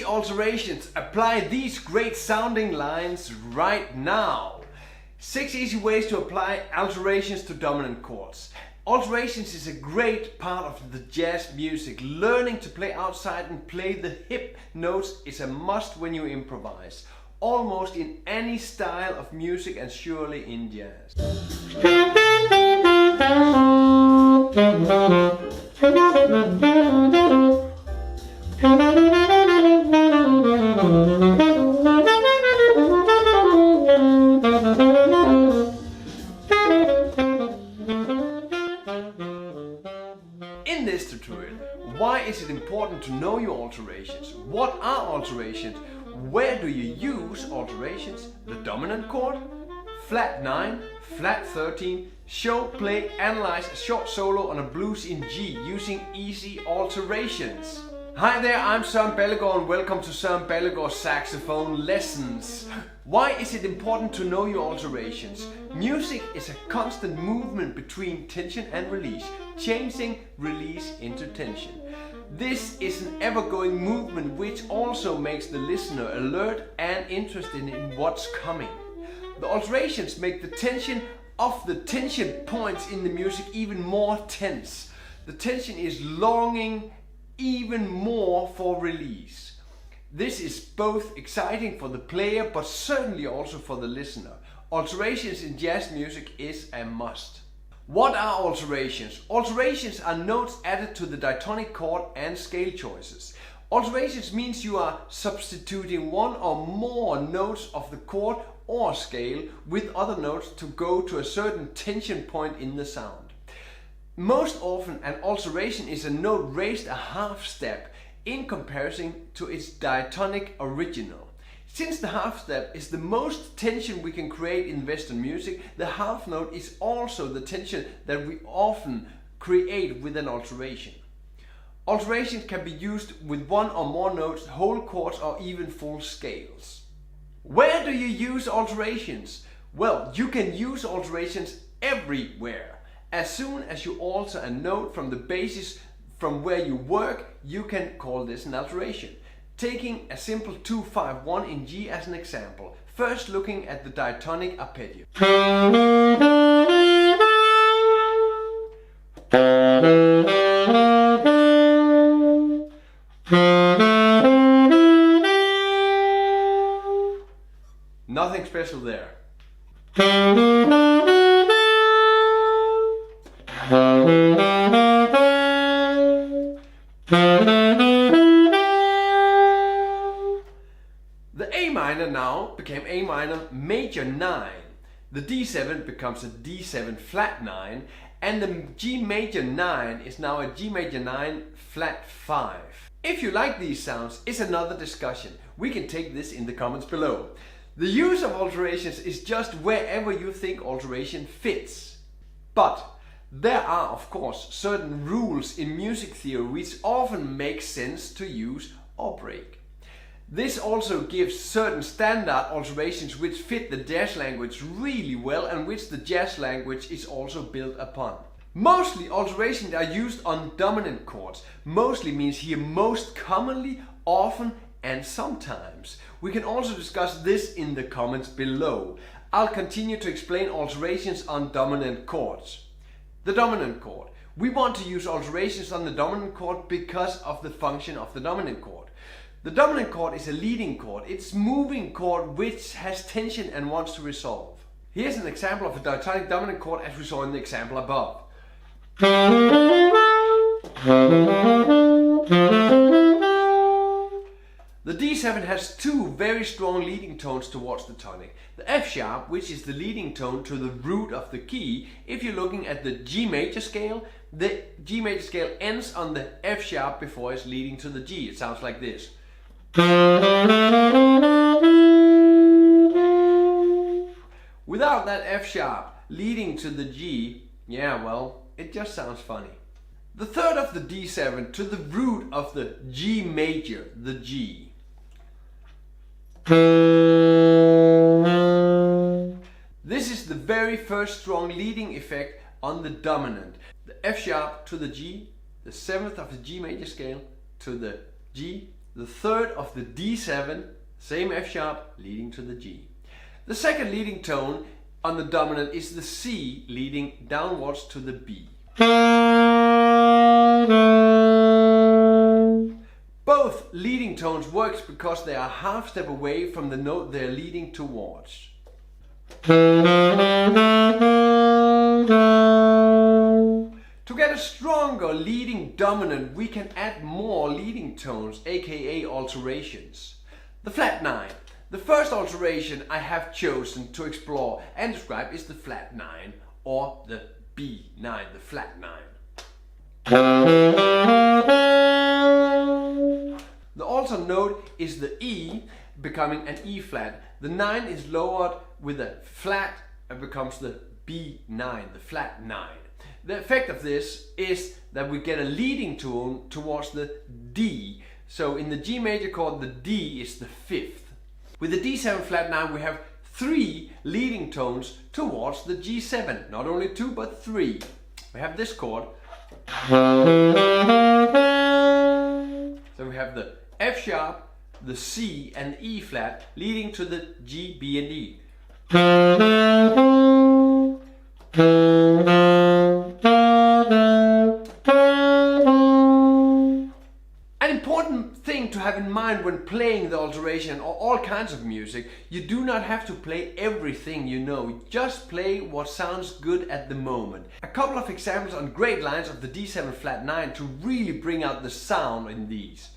alterations. Apply these great sounding lines right now. 6 easy ways to apply alterations to dominant chords. Alterations is a great part of the jazz music. Learning to play outside and play the hip notes is a must when you improvise. Almost in any style of music and surely in jazz. In this tutorial, why is it important to know your alterations? What are alterations? Where do you use alterations? The dominant chord, flat 9, flat 13, show, play, analyze a short solo on a blues in G using easy alterations. Hi there, I'm Søren and welcome to Søren Saxophone Lessons. Why is it important to know your alterations? Music is a constant movement between tension and release, changing release into tension. This is an ever-going movement which also makes the listener alert and interested in what's coming. The alterations make the tension of the tension points in the music even more tense. The tension is longing even more for release. This is both exciting for the player but certainly also for the listener. Alterations in jazz music is a must. What are alterations? Alterations are notes added to the diatonic chord and scale choices. Alterations means you are substituting one or more notes of the chord or scale with other notes to go to a certain tension point in the sound. Most often an alteration is a note raised a half step in comparison to its diatonic original. Since the half step is the most tension we can create in Western music, the half note is also the tension that we often create with an alteration. Alterations can be used with one or more notes, whole chords or even full scales. Where do you use alterations? Well, you can use alterations everywhere. As soon as you alter a note from the basis from where you work, you can call this an alteration. Taking a simple 2-5-1 in G as an example. First looking at the diatonic arpeggio. Nothing special there. The A minor now became A minor major 9. The D7 becomes a D7 flat 9 and the G major 9 is now a G major 9 flat 5. If you like these sounds, it's another discussion. We can take this in the comments below. The use of alterations is just wherever you think alteration fits. But there are of course certain rules in music theory which often make sense to use or break. This also gives certain standard alterations which fit the jazz language really well and which the jazz language is also built upon. Mostly alterations are used on dominant chords. Mostly means here most commonly, often and sometimes. We can also discuss this in the comments below. I'll continue to explain alterations on dominant chords. The dominant chord. We want to use alterations on the dominant chord because of the function of the dominant chord. The dominant chord is a leading chord. It's a moving chord which has tension and wants to resolve. Here's an example of a diatonic dominant chord as we saw in the example above. The D7 has two very strong leading tones towards the tonic. The F sharp, which is the leading tone to the root of the key. If you're looking at the G major scale, the G major scale ends on the F sharp before it's leading to the G. It sounds like this. Without that F sharp leading to the G, yeah, well, it just sounds funny. The third of the D7 to the root of the G major, the G. This is the very first strong leading effect on the dominant. The F sharp to the G, the 7th of the G major scale to the G, the third of the D7, same F sharp, leading to the G. The second leading tone on the dominant is the C, leading downwards to the B. Both leading tones works because they are half step away from the note they are leading towards. To get a stronger leading dominant, we can add more leading tones, aka alterations. The flat 9. The first alteration I have chosen to explore and describe is the flat 9, or the B9, the flat 9. The alter note is the E, becoming an E flat. The 9 is lowered with a flat and becomes the B9, the flat 9. The effect of this is that we get a leading tone towards the D. So in the G major chord, the D is the 5th. With the D7 flat 9, we have 3 leading tones towards the G7. Not only 2, but 3. We have this chord. So we have the F sharp, the C and the E flat leading to the G, B and E. An important thing to have in mind when playing the alteration or all kinds of music, you do not have to play everything you know, just play what sounds good at the moment. A couple of examples on great lines of the D7 flat 9 to really bring out the sound in these.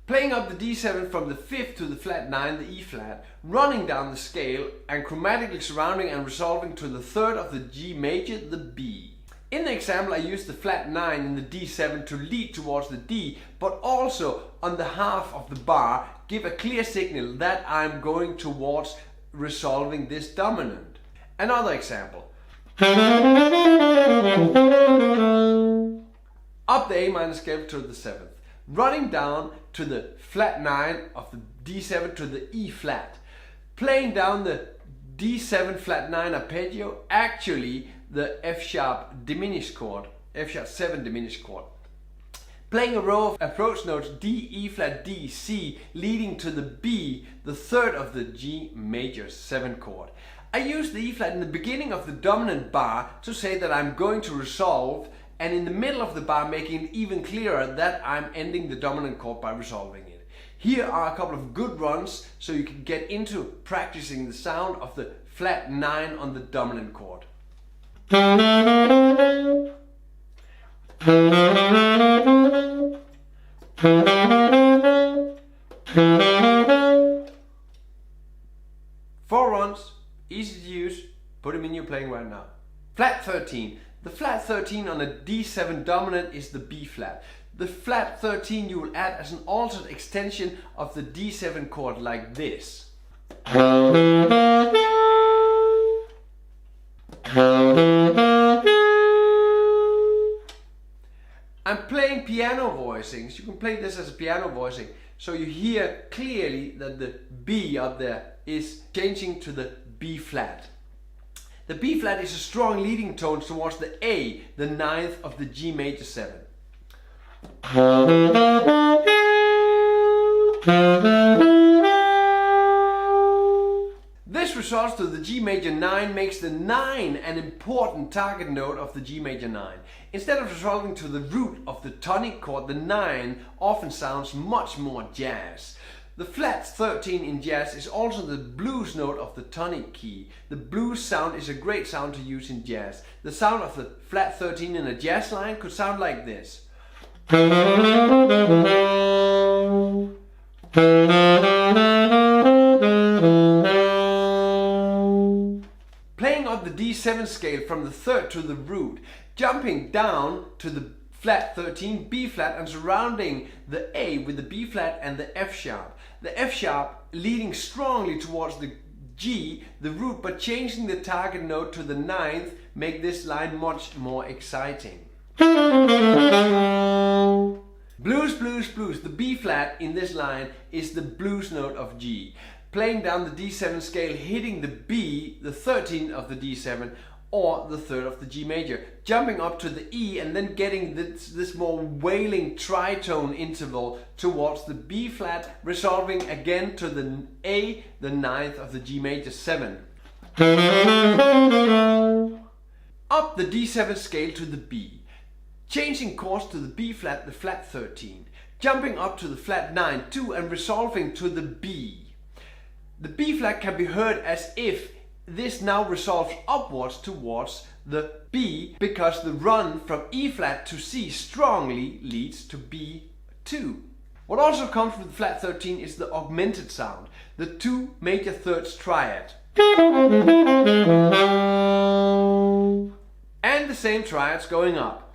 Playing up the D7 from the 5th to the flat 9, the E flat, running down the scale and chromatically surrounding and resolving to the 3rd of the G major, the B. In the example I used the flat 9 in the D7 to lead towards the D, but also on the half of the bar give a clear signal that I'm going towards resolving this dominant. Another example. Up the A minor scale to the 7th, running down to the flat 9 of the D7 to the E flat, playing down the D7 flat 9 arpeggio, actually the F sharp diminished chord, F sharp 7 diminished chord. Playing a row of approach notes D, E flat, D, C, leading to the B, the 3rd of the G major 7 chord. I use the E flat in the beginning of the dominant bar to say that I'm going to resolve, and in the middle of the bar making it even clearer that I'm ending the dominant chord by resolving it. Here are a couple of good runs so you can get into practicing the sound of the flat 9 on the dominant chord. Four runs, easy to use, put them in your playing right now. Flat 13. The flat 13 on a D7 dominant is the B flat. The flat 13 you will add as an altered extension of the D7 chord like this. I'm playing piano voicings. You can play this as a piano voicing, so you hear clearly that the B up there is changing to the B flat. The B flat is a strong leading tone towards the A, the 9th of the G major 7. This results to the G major 9, makes the 9 an important target note of the G major 9. Instead of resolving to the root of the tonic chord, the 9 often sounds much more jazz. The flat 13 in jazz is also the blues note of the tonic key. The blues sound is a great sound to use in jazz. The sound of the flat 13 in a jazz line could sound like this. Playing up the D7 scale from the 3rd to the root, jumping down to the flat 13, B flat, and surrounding the A with the B flat and the F sharp. The F sharp leading strongly towards the G, the root, but changing the target note to the 9th make this line much more exciting. Blues, blues, blues. The B flat in this line is the blues note of G. Playing down the D7 scale, hitting the B, the 13th of the D7, or the third of the G major, jumping up to the E and then getting this more wailing tritone interval towards the B flat, resolving again to the A, the ninth of the G major 7. Up the D7 scale to the B, changing chords to the B flat, the flat 13, jumping up to the flat 9 too and resolving to the B. The B flat can be heard as if this now resolves upwards towards the B, because the run from E flat to C strongly leads to B2. What also comes with the flat 13 is the augmented sound, the 2 major thirds triad. And the same triads going up.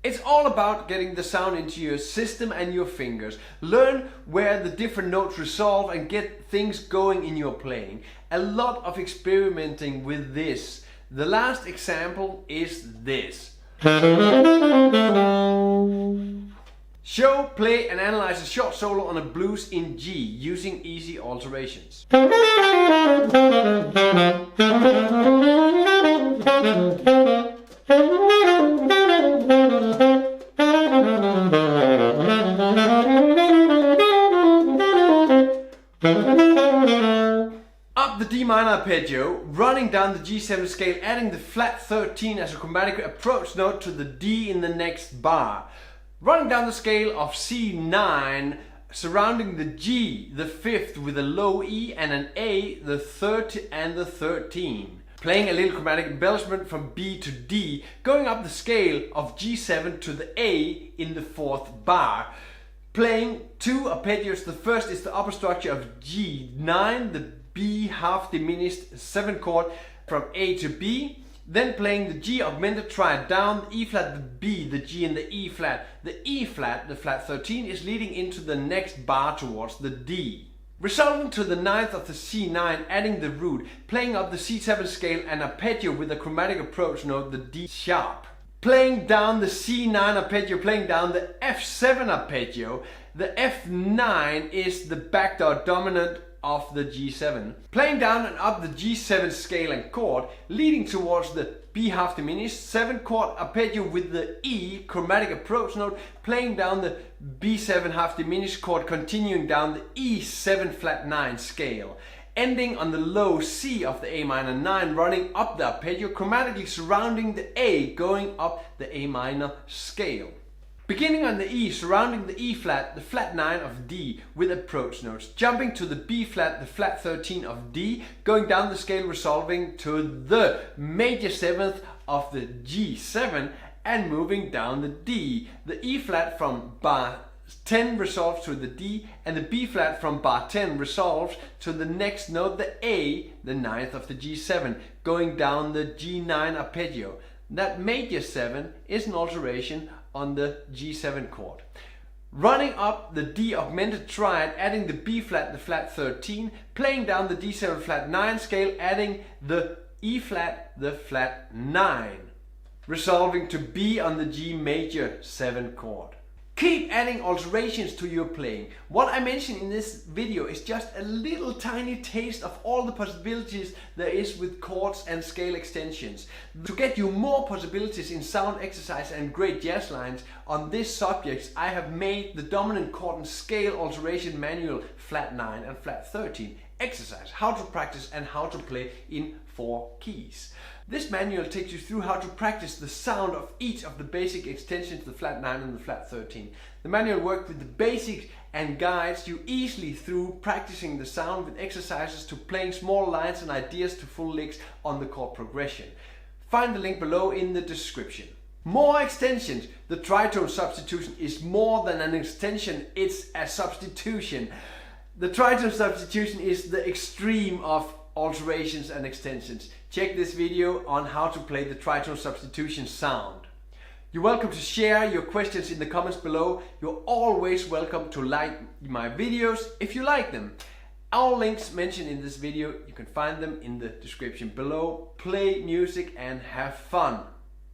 It's all about getting the sound into your system and your fingers. Learn where the different notes resolve and get things going in your playing. A lot of experimenting with this. The last example is this. Show, play and analyze a short solo on a blues in G using easy alterations. Up the D minor arpeggio, running down the G7 scale, adding the flat 13 as a chromatic approach note to the D in the next bar. Running down the scale of C9, surrounding the G, the 5th, with a low E and an A, the 3rd and the 13. Playing a little chromatic embellishment from B to D, going up the scale of G7 to the A in the 4th bar. Playing 2 arpeggios. The first is the upper structure of G9, the B half diminished 7 chord from A to B. Then playing the G augmented triad down, the E flat, the B, the G and the E flat. The E flat, the flat 13, is leading into the next bar towards the D. Resolving to the ninth of the C9, adding the root, playing up the C7 scale and arpeggio with a chromatic approach note, the D sharp. Playing down the C9 arpeggio, playing down the F7 arpeggio. The F9 is the backdoor dominant of the G7. Playing down and up the G7 scale and chord, leading towards the B half diminished 7 chord arpeggio with the E chromatic approach note, playing down the B7 half diminished chord, continuing down the E7 flat 9 scale, ending on the low C of the A minor 9, running up the arpeggio, chromatically surrounding the A, going up the A minor scale. Beginning on the E, surrounding the E flat, the flat 9 of D with approach notes, jumping to the B flat, the flat 13 of D, going down the scale, resolving to the major 7th of the G7 and moving down the D. The E flat from bar 10 resolves to the D, and the B flat from bar 10 resolves to the next note, the A, the 9th of the G7, going down the G9 arpeggio. That major 7 is an alteration on the G7 chord. Running up the D augmented triad, adding the B flat, the flat 13, playing down the D7 flat 9 scale, adding the E flat, the flat 9, resolving to B on the G major 7 chord. Keep adding alterations to your playing. What I mentioned in this video is just a little tiny taste of all the possibilities there is with chords and scale extensions. To get you more possibilities in sound exercise and great jazz lines on this subject, I have made the dominant chord and scale alteration manual flat 9 and flat 13. Exercise, how to practice and how to play in 4 keys. This manual takes you through how to practice the sound of each of the basic extensions, the flat 9 and the flat 13. The manual works with the basics and guides you easily through practicing the sound with exercises to playing small lines and ideas to full licks on the chord progression. Find the link below in the description. More extensions. The tritone substitution is more than an extension, it's a substitution. The tritone substitution is the extreme of alterations and extensions. Check this video on how to play the tritone substitution sound. You're welcome to share your questions in the comments below. You're always welcome to like my videos if you like them. All links mentioned in this video, you can find them in the description below. Play music and have fun.